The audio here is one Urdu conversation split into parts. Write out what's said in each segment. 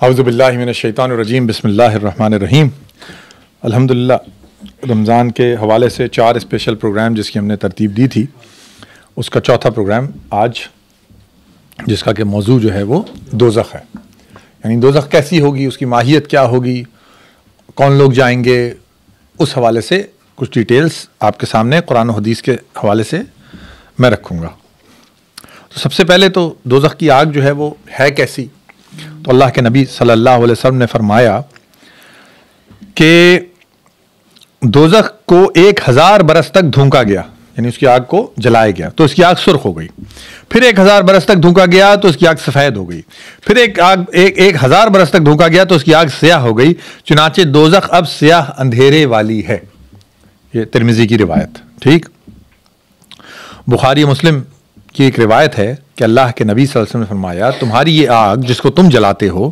اعوذ باللہ من الشیطان الرجیم بسم اللہ الرحمن الرحیم۔ الحمدللہ رمضان کے حوالے سے 4 اسپیشل پروگرام جس کی ہم نے ترتیب دی تھی، اس کا چوتھا پروگرام آج، جس کا کہ موضوع جو ہے وہ دوزخ ہے۔ یعنی دوزخ کیسی ہوگی، اس کی ماہیت کیا ہوگی، کون لوگ جائیں گے، اس حوالے سے کچھ ڈیٹیلز آپ کے سامنے قرآن و حدیث کے حوالے سے میں رکھوں گا۔ تو سب سے پہلے تو دوزخ کی آگ جو ہے وہ ہے کیسی؟ تو اللہ کے نبی صلی اللہ علیہ وسلم نے فرمایا کہ دوزخ کو 1000 برس تک دھونکا گیا، یعنی اس کی آگ کو جلایا گیا تو اس کی آگ سرخ ہو گئی، پھر 1000 برس تک دھونکا گیا تو اس کی آگ سفید ہو گئی، پھر 1000 برس تک دھونکا گیا تو اس کی آگ سیاہ ہو گئی، چنانچہ دوزخ اب سیاہ اندھیرے والی ہے۔ یہ ترمذی کی روایت، ٹھیک۔ بخاری مسلم کی ایک روایت ہے کہ اللہ کے نبی صلی اللہ علیہ وسلم نے فرمایا، تمہاری یہ آگ جس کو تم جلاتے ہو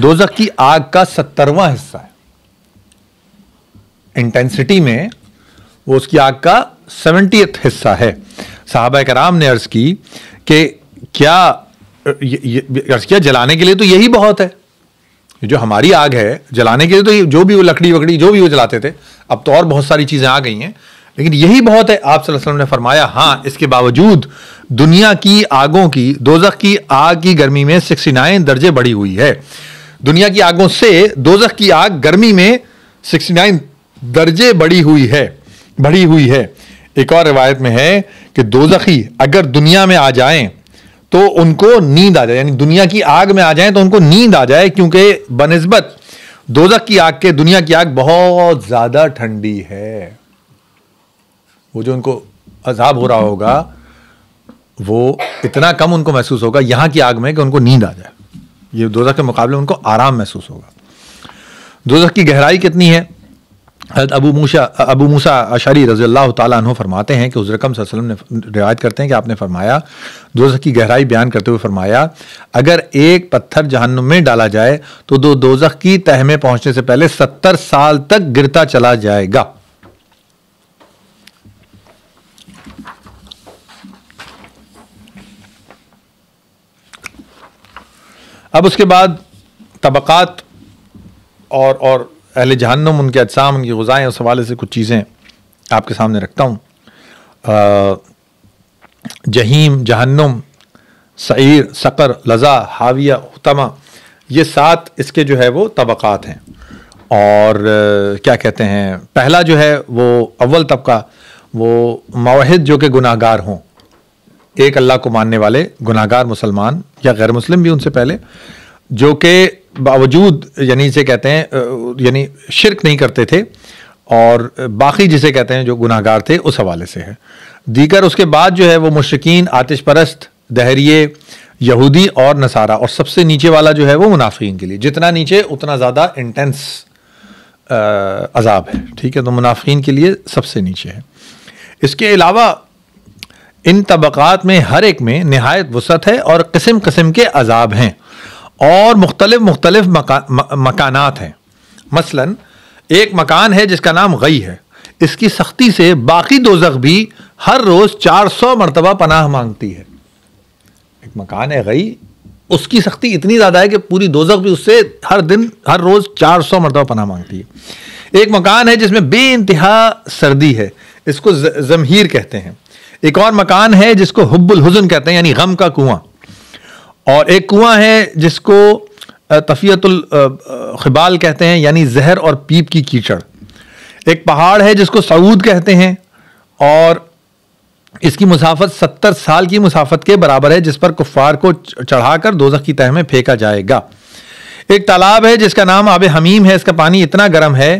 دوزخ کی آگ کا 70واں حصہ ہے، انٹینسٹی میں وہ اس کی آگ کا 70th حصہ ہے۔ صحابہ کرام نے عرض کی کہ عرض کیا جلانے کے لیے تو یہی بہت ہے، جو ہماری آگ ہے جلانے کے لیے تو جو بھی وہ لکڑی وکڑی جو بھی وہ جلاتے تھے، اب تو اور بہت ساری چیزیں آ گئی ہیں، لیکن یہی بہت ہے۔ آپ صلی اللہ علیہ وسلم نے فرمایا ہاں، اس کے باوجود دنیا کی آگوں کی، دوزخ کی آگ کی گرمی میں 69 درجے بڑھی ہوئی ہے۔ دنیا کی آگوں سے دوزخ کی آگ گرمی میں 69 درجے بڑھی ہوئی ہے۔ ایک اور روایت میں ہے کہ دوزخی اگر دنیا میں آ جائیں تو ان کو نیند آ جائے، یعنی دنیا کی آگ میں آ جائیں تو ان کو نیند آ جائے، کیونکہ بنسبت دوزخ کی آگ کے دنیا کی آگ بہت زیادہ ٹھنڈی ہے۔ وہ جو ان کو عذاب ہو رہا ہوگا وہ اتنا کم ان کو محسوس ہوگا یہاں کی آگ میں کہ ان کو نیند آ جائے، یہ دوزخ کے مقابلے میں ان کو آرام محسوس ہوگا۔ دوزخ کی گہرائی کتنی ہے؟ حضرت ابو موسیٰ اشعری رضی اللہ تعالیٰ عنہ فرماتے ہیں کہ حضور اکرم صلی اللہ علیہ وسلم نے روایت کرتے ہیں کہ آپ نے فرمایا، دوزخ کی گہرائی بیان کرتے ہوئے فرمایا، اگر ایک پتھر جہنم میں ڈالا جائے تو دوزخ کی تہ میں پہنچنے سے پہلے 70 سال تک گرتا چلا جائے گا۔ اب اس کے بعد طبقات اور اہل جہنم، ان کے اجسام، ان کی غذائیں، اس حوالے سے کچھ چیزیں آپ کے سامنے رکھتا ہوں۔ جہیم، جہنم، سعیر، سقر، لظا، حاویہ، حطمہ، یہ 7 اس کے جو ہے وہ طبقات ہیں۔ اور کیا کہتے ہیں، پہلا جو ہے وہ اول طبقہ وہ موحد جو کہ گناہ گار ہوں، ایک اللہ کو ماننے والے گناہ گار مسلمان یا غیر مسلم بھی ان سے پہلے، جو کہ باوجود یعنی اسے کہتے ہیں یعنی شرک نہیں کرتے تھے، اور باقی جسے کہتے ہیں جو گناہ گار تھے اس حوالے سے ہے۔ دیگر اس کے بعد جو ہے وہ مشرکین، آتش پرست، دہریے، یہودی اور نصارہ، اور سب سے نیچے والا جو ہے وہ منافقین کے لیے، جتنا نیچے اتنا زیادہ انٹینس عذاب ہے، ٹھیک ہے۔ تو منافقین کے لیے سب سے نیچے ہے۔ اس کے علاوہ ان طبقات میں ہر ایک میں نہایت وسعت ہے اور قسم قسم کے عذاب ہیں اور مختلف مکانات ہیں۔ مثلا ایک مکان ہے جس کا نام غی ہے، اس کی سختی سے باقی دوزخ بھی ہر روز 400 مرتبہ پناہ مانگتی ہے۔ ایک مکان ہے غی، اس کی سختی اتنی زیادہ ہے کہ پوری دوزخ بھی اس سے ہر روز 400 مرتبہ پناہ مانگتی ہے۔ ایک مکان ہے جس میں بے انتہا سردی ہے، اس کو زمہیر کہتے ہیں۔ ایک اور مکان ہے جس کو حب الحزن کہتے ہیں، یعنی غم کا کنواں، اور ایک کنواں ہے جس کو طفیۃ الخبال کہتے ہیں، یعنی زہر اور پیپ کی کیچڑ۔ ایک پہاڑ ہے جس کو سعود کہتے ہیں، اور اس کی مسافت 70 سال کی مسافت کے برابر ہے، جس پر کفار کو چڑھا کر دوزخ کی تہ میں پھینکا جائے گا۔ ایک تالاب ہے جس کا نام آب حمیم ہے، اس کا پانی اتنا گرم ہے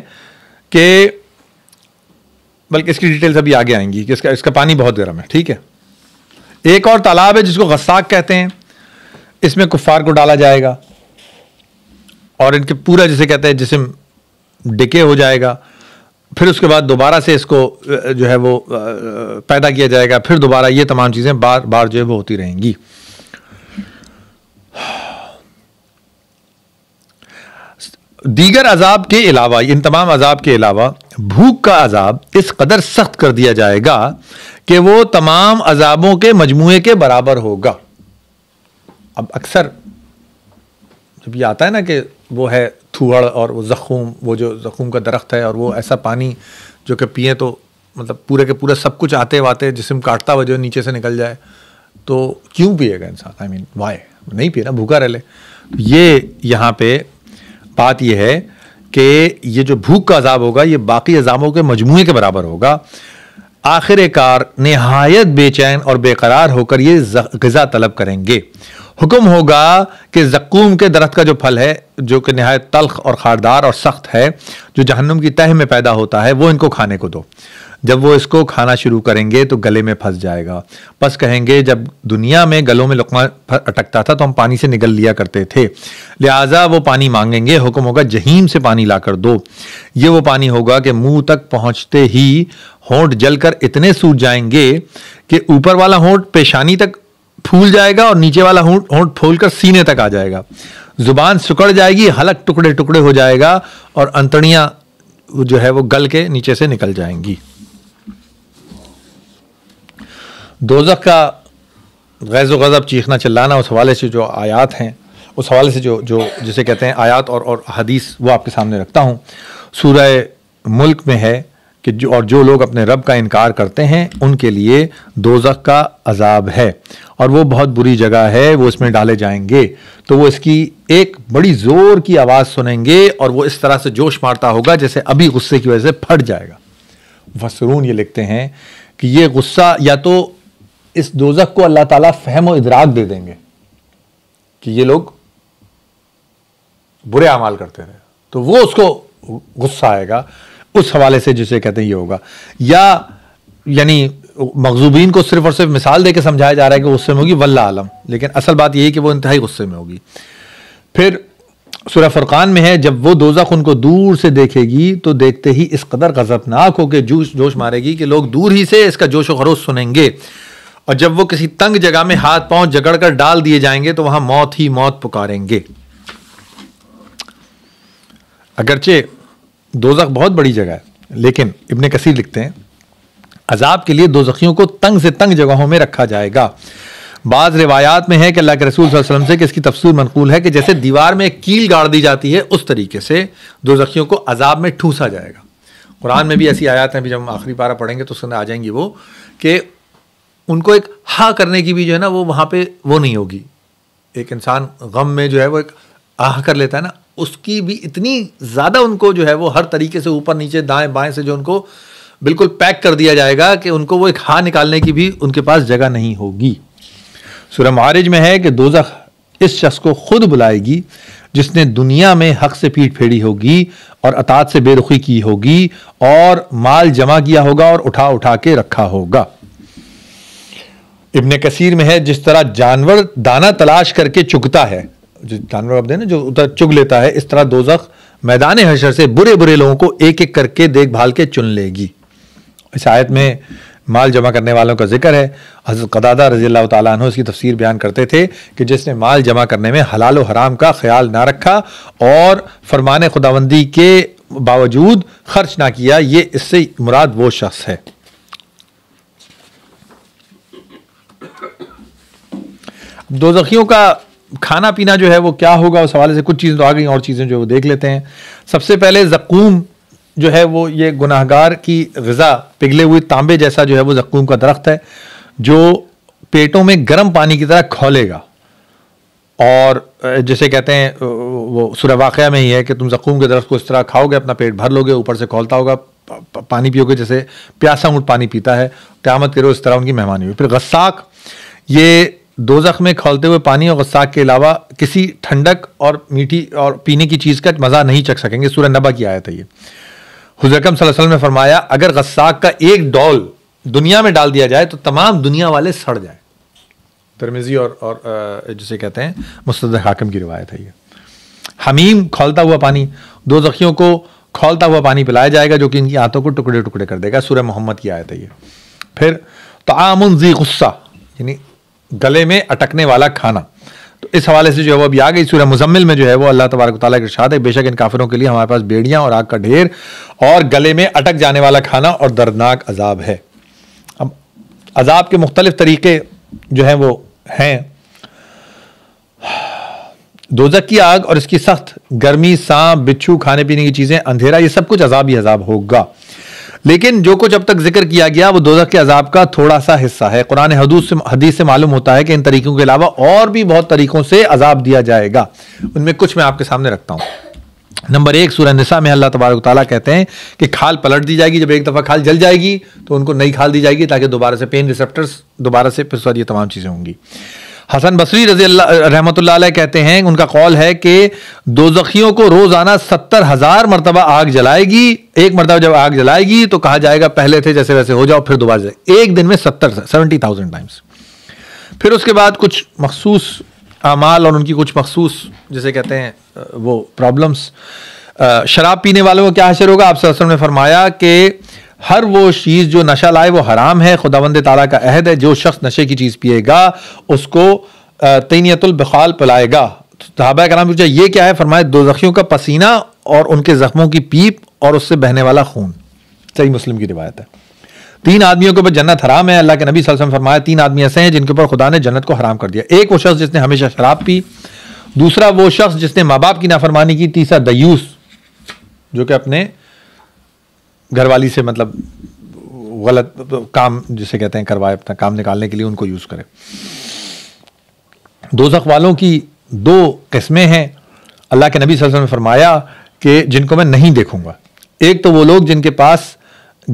کہ بلکہ اس کی ڈیٹیلز ابھی آگے آئیں گی کہ اس کا پانی بہت گرم ہے، ٹھیک ہے۔ ایک اور تالاب ہے جس کو غساق کہتے ہیں، اس میں کفار کو ڈالا جائے گا اور ان کے پورا جسے کہتے ہیں جسم ڈکے ہو جائے گا، پھر اس کے بعد دوبارہ سے اس کو جو ہے وہ پیدا کیا جائے گا، پھر دوبارہ یہ تمام چیزیں بار بار جو ہے وہ ہوتی رہیں گی۔ دیگر عذاب کے علاوہ، ان تمام عذاب کے علاوہ بھوک کا عذاب اس قدر سخت کر دیا جائے گا کہ وہ تمام عذابوں کے مجموعے کے برابر ہوگا۔ اب اکثر جب یہ آتا ہے نا کہ وہ ہے تھوڑ اور وہ زخم، وہ جو زخم کا درخت ہے، اور وہ ایسا پانی جو کہ پئیں تو مطلب پورے کے پورے سب کچھ آتے واتے جسم کاٹتا ہوا جو نیچے سے نکل جائے، تو کیوں پیے گا انسان؟ آئی مین وائے؟ نہیں پیے نا، بھوکا رہ لے۔ یہ یہاں پہ بات یہ ہے کہ یہ جو بھوک کا عذاب ہوگا یہ باقی عذابوں کے مجموعے کے برابر ہوگا۔ آخر کار نہایت بے چین اور بے قرار ہو کر یہ غذا طلب کریں گے۔ حکم ہوگا کہ زقوم کے درخت کا جو پھل ہے، جو کہ نہایت تلخ اور خاردار اور سخت ہے، جو جہنم کی تہہ میں پیدا ہوتا ہے، وہ ان کو کھانے کو دو۔ جب وہ اس کو کھانا شروع کریں گے تو گلے میں پھنس جائے گا، بس کہیں گے جب دنیا میں گلوں میں لقمہ اٹکتا تھا تو ہم پانی سے نگل لیا کرتے تھے، لہٰذا وہ پانی مانگیں گے۔ حکم ہوگا جہیم سے پانی لا کر دو۔ یہ وہ پانی ہوگا کہ منہ تک پہنچتے ہی ہونٹ جل کر اتنے سوج جائیں گے کہ اوپر والا ہونٹ پیشانی تک پھول جائے گا اور نیچے والا ہونٹ پھول کر سینے تک آ جائے گا، زبان سکڑ جائے گی، حلق ٹکڑے ٹکڑے ہو جائے گا، اور انتڑیاں جو ہے وہ گل کے نیچے سے نکل جائیں گی۔ دوزخ کا غیظ و غضب، چیخنا چلانا، اس حوالے سے جو آیات ہیں، اس حوالے سے جو جسے کہتے ہیں آیات اور حدیث، وہ آپ کے سامنے رکھتا ہوں۔ سورہ ملک میں ہے کہ جو لوگ اپنے رب کا انکار کرتے ہیں ان کے لیے دوزخ کا عذاب ہے، اور وہ بہت بری جگہ ہے، وہ اس میں ڈالے جائیں گے تو وہ اس کی ایک بڑی زور کی آواز سنیں گے اور وہ اس طرح سے جوش مارتا ہوگا جیسے ابھی غصے کی وجہ سے پھٹ جائے گا۔ مفسرون یہ لکھتے ہیں کہ یہ غصہ یا تو اس دوزخ کو اللہ تعالیٰ فہم و ادراک دے دیں گے کہ یہ لوگ برے اعمال کرتے رہے، تو وہ اس کو غصہ آئے گا، اس حوالے سے جسے کہتے ہیں یہ ہوگا، یا یعنی مغضوبین کو صرف اور صرف مثال دے کے سمجھایا جا رہا ہے کہ غصے میں ہوگی، واللہ عالم، لیکن اصل بات یہ ہے کہ وہ انتہائی غصے میں ہوگی۔ پھر سورہ فرقان میں ہے جب وہ دوزخ ان کو دور سے دیکھے گی تو دیکھتے ہی اس قدر غضبناک ہو کے جوش مارے گی کہ لوگ دور ہی سے اس کا جوش و خروش سنیں گے، اور جب وہ کسی تنگ جگہ میں ہاتھ پاؤں جگڑ کر ڈال دیے جائیں گے تو وہاں موت ہی موت پکاریں گے۔ اگرچہ دوزخ بہت بڑی جگہ ہے، لیکن ابن کثیر لکھتے ہیں عذاب کے لیے دوزخیوں کو تنگ سے تنگ جگہوں میں رکھا جائے گا۔ بعض روایات میں ہے کہ اللہ کے رسول صلی اللہ علیہ وسلم سے کہ اس کی تفسیر منقول ہے کہ جیسے دیوار میں ایک کیل گاڑ دی جاتی ہے اس طریقے سے دوزخیوں کو عذاب میں ٹھوسا جائے گا۔ قرآن میں بھی ایسی آیات ہیں، بھی جب ہم آخری پارہ پڑھیں گے تو اس کے اندر آ جائیں گی وہ، کہ ان کو ایک ہاں کرنے کی بھی جو ہے نا وہ وہاں پہ وہ نہیں ہوگی۔ ایک انسان غم میں جو ہے وہ ایک آہ کر لیتا ہے نا، اس کی بھی اتنی زیادہ ان کو جو ہے وہ ہر طریقے سے اوپر نیچے دائیں بائیں سے جو ان کو بالکل پیک کر دیا جائے گا کہ ان کو وہ ایک ہاں نکالنے کی بھی ان کے پاس جگہ نہیں ہوگی۔ سورہ معارج میں ہے کہ دوزخ اس شخص کو خود بلائے گی جس نے دنیا میں حق سے پیٹھ پھیری ہوگی اور اطاعت سے بے رخی کی ہوگی اور مال جمع کیا ہوگا اور اٹھا اٹھا کے رکھا ہوگا۔ ابن کثیر میں ہے جس طرح جانور دانہ تلاش کر کے چگتا ہے، جو جانور اب نا جو ادھر چگ لیتا ہے، اس طرح دوزخ میدان حشر سے برے برے لوگوں کو ایک ایک کر کے دیکھ بھال کے چن لے گی۔ اس آیت میں مال جمع کرنے والوں کا ذکر ہے۔ حضرت قتادہ رضی اللہ تعالیٰ عنہ اس کی تفسیر بیان کرتے تھے کہ جس نے مال جمع کرنے میں حلال و حرام کا خیال نہ رکھا اور فرمان خداوندی کے باوجود خرچ نہ کیا، یہ اس سے مراد وہ شخص ہے۔ دوزخیوں کا کھانا پینا جو ہے وہ کیا ہوگا، اس حوالے سے کچھ چیزیں تو آ گئی، اور چیزیں جو وہ دیکھ لیتے ہیں۔ سب سے پہلے زقوم جو ہے وہ یہ گناہگار کی غذا، پگھلے ہوئے تانبے جیسا جو ہے وہ زقوم کا درخت ہے جو پیٹوں میں گرم پانی کی طرح کھولے گا، اور جسے کہتے ہیں وہ سورہ واقعہ میں ہی ہے کہ تم زقوم کے درخت کو اس طرح کھاؤ گے، اپنا پیٹ بھر لو گے، اوپر سے کھولتا ہوگا، پانی پیو گے جیسے پیاسا اونٹ پانی پیتا ہے، قیامت کے روز اس طرح ان کی مہمانی ہوئی۔ پھر غساق، یہ دوزخ میں کھولتے ہوئے پانی اور غساق کے علاوہ کسی ٹھنڈک اور میٹھی اور پینے کی چیز کا مزہ نہیں چکھ سکیں گے۔ سورہ نبا کی آیت ہے یہ۔ حضور اکرم صلی اللہ علیہ وسلم نے فرمایا اگر غساق کا ایک ڈول دنیا میں ڈال دیا جائے تو تمام دنیا والے سڑ جائیں۔ ترمذی اور جسے کہتے ہیں مستدرک حاکم کی روایت ہے یہ۔ حمیم، کھولتا ہوا پانی، دوزخیوں کو کھولتا ہوا پانی پلایا جائے گا جو کہ ان کی آنتوں کو ٹکڑے ٹکڑے کر دے گا۔ سورہ محمد کی آیت ہے یہ۔ پھر طعام ذی غصہ، یعنی گلے میں اٹکنے والا کھانا، تو اس حوالے سے جو ہے وہ ابھی آ گئی۔ سورہ مزمل میں جو ہے وہ اللہ تبارک و تعالیٰ کا ارشاد ہے بے شک ان کافروں کے لیے ہمارے پاس بیڑیاں اور آگ کا ڈھیر اور گلے میں اٹک جانے والا کھانا اور دردناک عذاب ہے۔ اب عذاب کے مختلف طریقے جو ہیں وہ ہیں۔ دوزخ کی آگ اور اس کی سخت گرمی، سانپ، بچھو، کھانے پینے کی چیزیں، اندھیرا، یہ سب کچھ عذاب ہی عذاب ہوگا. لیکن جو کچھ اب تک ذکر کیا گیا وہ دوزخ کے عذاب کا تھوڑا سا حصہ ہے. قرآن حدیث سے معلوم ہوتا ہے کہ ان طریقوں کے علاوہ اور بھی بہت طریقوں سے عذاب دیا جائے گا. ان میں کچھ میں آپ کے سامنے رکھتا ہوں. نمبر 1 سورہ نساء میں اللہ تبارک و تعالیٰ کہتے ہیں کہ کھال پلٹ دی جائے گی. جب ایک دفعہ کھال جل جائے گی تو ان کو نئی کھال دی جائے گی تاکہ دوبارہ سے پین ریسپٹرز دوبارہ سے پھر یہ تمام چیزیں ہوں گی. حسن بصری رضی اللہ رحمۃ اللہ علیہ کہتے ہیں، ان کا قول ہے کہ دوزخیوں کو روزانہ 70,000 مرتبہ آگ جلائے گی. ایک مرتبہ جب آگ جلائے گی تو کہا جائے گا پہلے تھے جیسے ویسے ہو جاؤ، پھر دوبارہ جائے. ایک دن میں 70,000 ٹائمز. پھر اس کے بعد کچھ مخصوص اعمال اور ان کی کچھ مخصوص جسے کہتے ہیں وہ پرابلمس. شراب پینے والوں کو کیا حشر ہوگا؟ آپ صلی اللہ علیہ وسلم نے فرمایا کہ ہر وہ چیز جو نشہ لائے وہ حرام ہے. خداوند تعالیٰ کا عہد ہے جو شخص نشے کی چیز پیے گا اس کو تینیت البخال پلائے گا. صحابہ کرام پوچھا یہ کیا ہے؟ فرمایا دوزخیوں کا پسینہ اور ان کے زخموں کی پیپ اور اس سے بہنے والا خون. صحیح مسلم کی روایت ہے. 3 آدمیوں کے اوپر جنت حرام ہے. اللہ کے نبی صلی اللہ علیہ وسلم فرمایا 3 آدمی ایسے ہیں جن کے اوپر خدا نے جنت کو حرام کر دیا. ایک وہ شخص جس نے ہمیشہ شراب پی، دوسرا وہ شخص جس نے ماں باپ کی نافرمانی کی، تیسرا دیوس جو کہ اپنے گھر والی سے مطلب غلط کام جسے کہتے ہیں کروائے، اپنا کام نکالنے کے لیے ان کو یوز کرے. دوزخ والوں کی 2 قسمیں ہیں. اللہ کے نبی صلی اللہ علیہ وسلم نے فرمایا کہ جن کو میں نہیں دیکھوں گا. ایک تو وہ لوگ جن کے پاس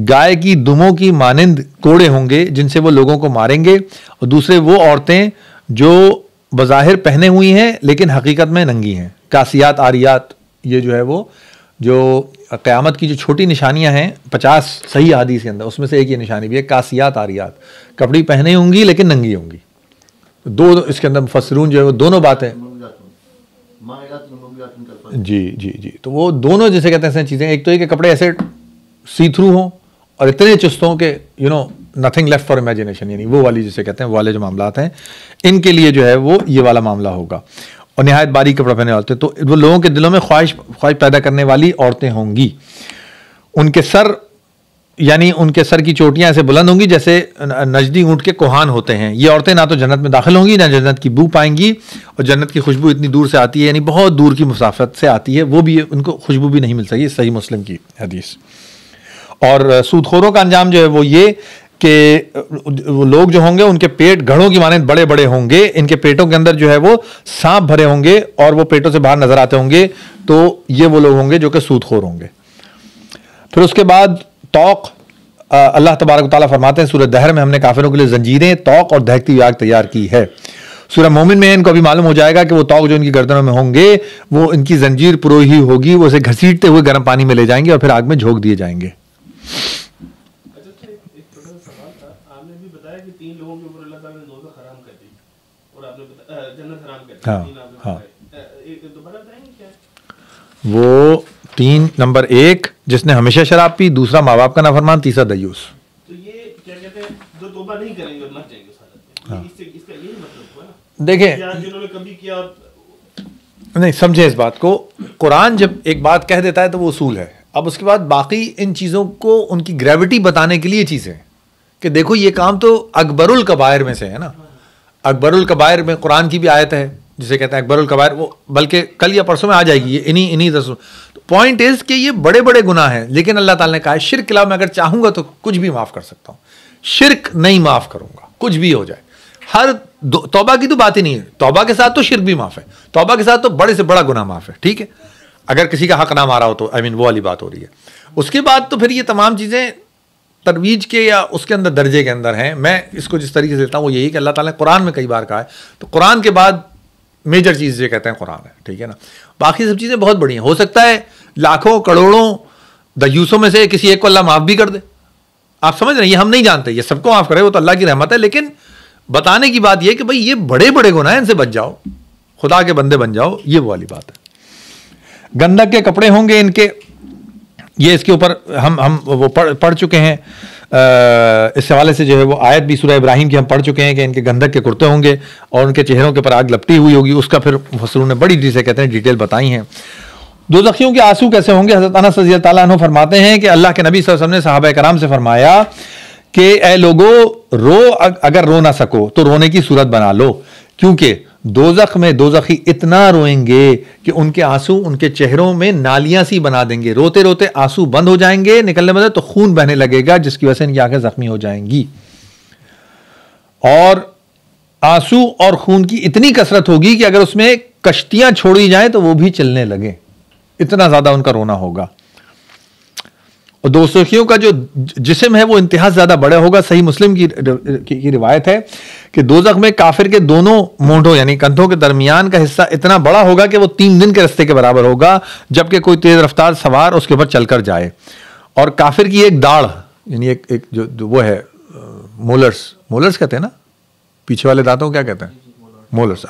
گائے کی دموں کی مانند کوڑے ہوں گے جن سے وہ لوگوں کو ماریں گے، اور دوسرے وہ عورتیں جو بظاہر پہنے ہوئی ہیں لیکن حقیقت میں ننگی ہیں. کاسیات آریات، یہ جو ہے وہ جو قیامت کی جو چھوٹی نشانیاں ہیں 50 صحیح حدیث کے اندر اس میں سے ایک یہ نشانی بھی ہے، کاسیات آریات. کپڑی پہنے ہوں گی لیکن ننگی ہوں گی. 2 اس کے اندر مفسرون جو ہے وہ دونوں باتیں جی تو وہ دونوں جیسے کہتے ہیں ایسے چیزیں. ایک تو یہ کہ کپڑے ایسے سی تھرو ہوں اور اتنے چست ہوں کہ نتھنگ لیفٹ فار امیجنیشن، یعنی وہ والی جسے کہتے ہیں وہ والے جو معاملات ہیں ان کے لیے جو ہے وہ یہ والا معاملہ ہوگا. اور نہایت باریک کپڑا پہنے والے تو وہ لوگوں کے دلوں میں خواہش پیدا کرنے والی عورتیں ہوں گی. ان کے سر یعنی ان کے سر کی چوٹیاں ایسے بلند ہوں گی جیسے نجدی اونٹ کے کوہان ہوتے ہیں. یہ عورتیں نہ تو جنت میں داخل ہوں گی نہ جنت کی بو پائیں گی، اور جنت کی خوشبو اتنی دور سے آتی ہے، یعنی بہت دور کی مسافت سے آتی ہے، وہ بھی ان کو خوشبو بھی نہیں مل سکی. صحیح مسلم کی حدیث. اور سود خوروں کا انجام جو ہے وہ یہ کہ وہ لوگ جو ہوں گے ان کے پیٹ گھڑوں کی مانند بڑے بڑے ہوں گے. ان کے پیٹوں کے اندر جو ہے وہ سانپ بھرے ہوں گے اور وہ پیٹوں سے باہر نظر آتے ہوں گے. تو یہ وہ لوگ ہوں گے جو کہ سود خور ہوں گے. پھر اس کے بعد توق، اللہ تبارک و تعالیٰ فرماتے ہیں سورہ دہر میں ہم نے کافروں کے لیے زنجیریں، توق اور دہکتی ہوئی آگ تیار کی ہے. سورہ مومن میں ان کو ابھی معلوم ہو جائے گا کہ وہ توق جو ان کی گردنوں میں ہوں گے وہ ان کی زنجیر پروئی ہوگی، وہ اسے گھسیٹتے ہوئے گرم پانی میں لے جائیں گے اور پھر آگ میں جھونک دیے جائیں گے. وہ 3 نمبر 1 جس نے ہمیشہ شراب پی، دوسرا ماں باپ کا نافرمان، تیسرا دیوس. تو یہ کیا کہتے ہیں جو توبہ نہیں کریں گے اور مر جائیں گے اس حالت میں، اس کا یہی مطلب ہوا نا. دیکھیں جنہوں نے کبھی کیا نہیں سمجھے اس بات کو. قرآن جب ایک بات کہہ دیتا ہے تو وہ اصول ہے. اب اس کے بعد باقی ان چیزوں کو ان کی گریوٹی بتانے کے لیے چیزیں کہ دیکھو یہ کام تو اکبر الکبائر میں سے ہے نا. اکبر الکبائر میں قرآن کی بھی آیت ہے جسے کہتے ہیں اکبر الکبائر، وہ بلکہ کل یا پرسوں میں آ جائے گی یہ انہی رسول. پوائنٹ از کہ یہ بڑے بڑے گناہ ہیں، لیکن اللہ تعالیٰ نے کہا ہے شرک کے علاوہ میں اگر چاہوں گا تو کچھ بھی معاف کر سکتا ہوں. شرک نہیں معاف کروں گا، کچھ بھی ہو جائے. ہر توبہ کی تو بات ہی نہیں ہے. توبہ کے ساتھ تو شرک بھی معاف ہے، توبہ کے ساتھ تو بڑے سے بڑا گناہ معاف ہے. ٹھیک ہے، اگر کسی کا حق نہ مارا ہو تو وہ والی بات ہو رہی ہے. اس کے بعد تو پھر یہ تمام چیزیں ترویج کے یا اس کے اندر درجے کے اندر ہیں. میں اس کو جس طریقے سے لیتا ہوں وہ یہی کہ اللہ تعالیٰ نے قرآن میں کئی بار کہا ہے، تو قرآن کے بعد میجر چیز یہ کہتے ہیں قرآن ہے. ٹھیک ہے نا. باقی سب چیزیں بہت بڑی ہیں. ہو سکتا ہے لاکھوں کروڑوں دیوسوں میں سے کسی ایک کو اللہ معاف بھی کر دے. آپ سمجھ رہے ہیں، یہ ہم نہیں جانتے یہ سب کو معاف کرے، وہ تو اللہ کی رحمت ہے. لیکن بتانے کی بات یہ کہ بھائی یہ بڑے بڑے گناہ ہیں، ان سے بچ جاؤ، خدا کے بندے بن جاؤ، یہ وہ والی بات ہے. گندک کے کپڑے ہوں گے ان کے، یہ اس کے اوپر ہم وہ پڑھ چکے ہیں. اس حوالے سے جو ہے وہ آیت بھی سورہ ابراہیم کی ہم پڑھ چکے ہیں کہ ان کے گندک کے کرتے ہوں گے اور ان کے چہروں کے پر آگ لپٹی ہوئی ہوگی. اس کا پھر مفسرون نے بڑی سے کہتے ہیں ڈیٹیل بتائی ہیں. دوزخیوں کے آنسو کیسے ہوں گے؟ حضرت انس رضی اللہ عنہ فرماتے ہیں کہ اللہ کے نبی صلی اللہ علیہ وسلم نے صحابہ کرام سے فرمایا کہ اے لوگو، رو اگر رو نہ سکو تو رونے کی صورت بنا لو، کیونکہ دوزخ میں دوزخی اتنا روئیں گے کہ ان کے آنسو ان کے چہروں میں نالیاں سی بنا دیں گے. روتے روتے آنسو بند ہو جائیں گے نکلنے میں تو خون بہنے لگے گا جس کی وجہ سے ان کی آنکھیں زخمی ہو جائیں گی. اور آنسو اور خون کی اتنی کثرت ہوگی کہ اگر اس میں کشتیاں چھوڑی جائیں تو وہ بھی چلنے لگیں. اتنا زیادہ ان کا رونا ہوگا. اور دوزخیوں کا جو جسم ہے وہ انتہا زیادہ بڑا ہوگا. صحیح مسلم کی روایت ہے کہ دوزخ میں کافر کے دونوں مونڈوں یعنی کندھوں کے درمیان کا حصہ اتنا بڑا ہوگا کہ وہ 3 دن کے رستے کے برابر ہوگا, جبکہ کوئی تیز رفتار سوار اس کے اوپر چل کر جائے. اور کافر کی ایک داڑھ یعنی ایک جو وہ ہے مولرز کہتے ہیں نا, پیچھے والے دانتوں کو کیا کہتے ہیں, مولرز,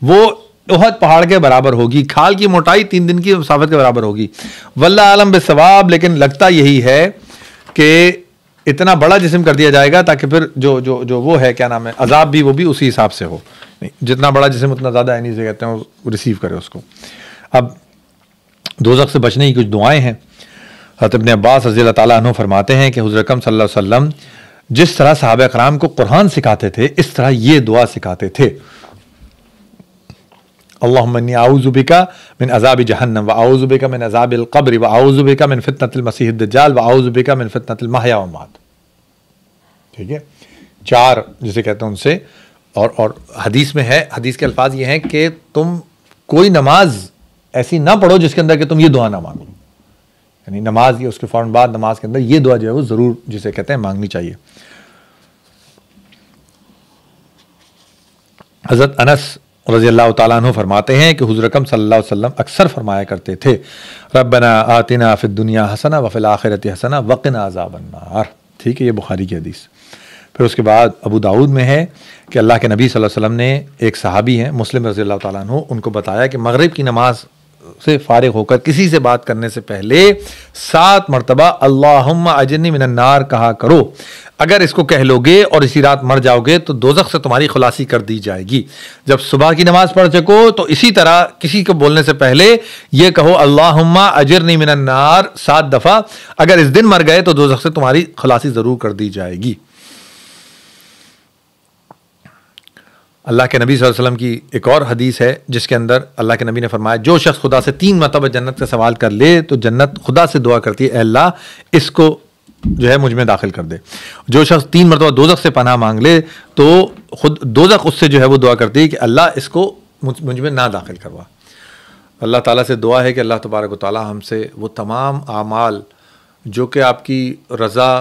وہ احد پہاڑ کے برابر ہوگی. کھال کی موٹائی 3 دن کی مسافت کے برابر ہوگی. واللہ عالم بالصواب, لیکن لگتا یہی ہے کہ اتنا بڑا جسم کر دیا جائے گا تاکہ پھر جو وہ ہے کیا نام ہے عذاب بھی وہ بھی اسی حساب سے ہو. جتنا بڑا جسم اتنا زیادہ اینی سے کہتے ہیں وہ ریسیو کرے اس کو. اب دوزخ سے بچنے کی کچھ دعائیں ہیں. حضرت ابن عباس رضی اللہ تعالیٰ عنہ فرماتے ہیں کہ حضور اکرم صلی اللہ علیہ وسلم جس طرح صحابہ کرام کو قرآن سکھاتے تھے اس طرح یہ دعا سکھاتے تھے. اللہم انی اعوذ بک من عذاب جہنم واعوذ بک من عذاب القبر واعوذ بک من فتنۃ المسیح الدجال واعوذ بک من فتنۃ المحیا والممات. ٹھیک ہے, 4 جسے کہتے ہیں ان سے. اور حدیث میں ہے, حدیث کے الفاظ یہ ہیں کہ تم کوئی نماز ایسی نہ پڑھو جس کے اندر کہ تم یہ دعا نہ مانگو. یعنی نماز, یہ اس کے فوراً بعد نماز کے اندر یہ دعا جو ہے وہ ضرور جسے کہتے ہیں مانگنی چاہیے. حضرت انس رضی اللہ تعالیٰ عنہ فرماتے ہیں کہ حضور اکرم صلی اللہ علیہ وسلم اکثر فرمایا کرتے تھے ربنا آتنا فی الدنیا حسنہ وفی الآخرۃ حسنہ وقنا عذاب النار. ٹھیک ہے, یہ بخاری کی حدیث. پھر اس کے بعد ابو داؤد میں ہے کہ اللہ کے نبی صلی اللہ علیہ وسلم نے ایک صحابی ہیں مسلم رضی اللہ تعالیٰ عنہ, ان کو بتایا کہ مغرب کی نماز سے فارغ ہو کر کسی سے بات کرنے سے پہلے 7 مرتبہ اللہم اجرنی من النار کہا کرو. اگر اس کو کہہ لو گے اور اسی رات مر جاؤ گے تو دوزخ سے تمہاری خلاصی کر دی جائے گی. جب صبح کی نماز پڑھ سکو تو اسی طرح کسی کو بولنے سے پہلے یہ کہو اللہم اجرنی من النار 7 دفعہ. اگر اس دن مر گئے تو دوزخ سے تمہاری خلاصی ضرور کر دی جائے گی. اللہ کے نبی صلی اللہ علیہ وسلم کی ایک اور حدیث ہے جس کے اندر اللہ کے نبی نے فرمایا جو شخص خدا سے 3 مرتبہ جنت کا سوال کر لے تو جنت خدا سے دعا کرتی ہے اے اللہ اس کو جو ہے مجھ میں داخل کر دے. جو شخص 3 مرتبہ دوزخ سے پناہ مانگ لے تو خود دوزخ اس سے جو ہے وہ دعا کرتی ہے کہ اللہ اس کو مجھ میں نہ داخل کروا. اللہ تعالیٰ سے دعا ہے کہ اللہ تبارک و تعالیٰ ہم سے وہ تمام اعمال جو کہ آپ کی رضا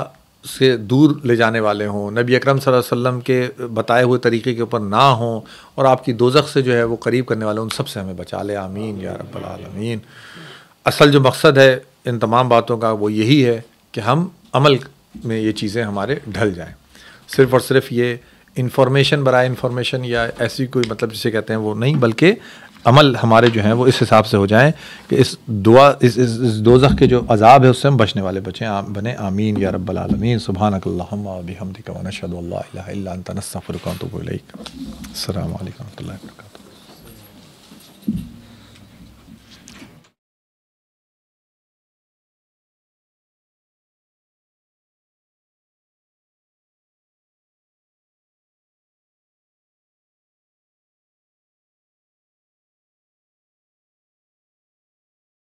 سے دور لے جانے والے ہوں, نبی اکرم صلی اللہ علیہ وسلم کے بتائے ہوئے طریقے کے اوپر نہ ہوں اور آپ کی دوزخ سے جو ہے وہ قریب کرنے والے ان سب سے ہمیں بچا لے. آمین یا رب العالمین. اصل جو مقصد ہے ان تمام باتوں کا وہ یہی ہے کہ ہم عمل میں یہ چیزیں ہمارے ڈھل جائیں. صرف اور صرف یہ انفارمیشن برائے انفارمیشن یا ایسی کوئی مطلب جسے کہتے ہیں وہ نہیں, بلکہ عمل ہمارے جو ہیں وہ اس حساب سے ہو جائیں کہ اس دوزخ کے جو عذاب ہے اس سے ہم بچنے والے بنے. آمین یا رب العالمین. سبحانک اللہم و بحمدک ونشہد ان لا الہ الا انت نستغفرک ونتوب الیک. السلام علیکم و رحمۃ اللہ وبرکاتہ.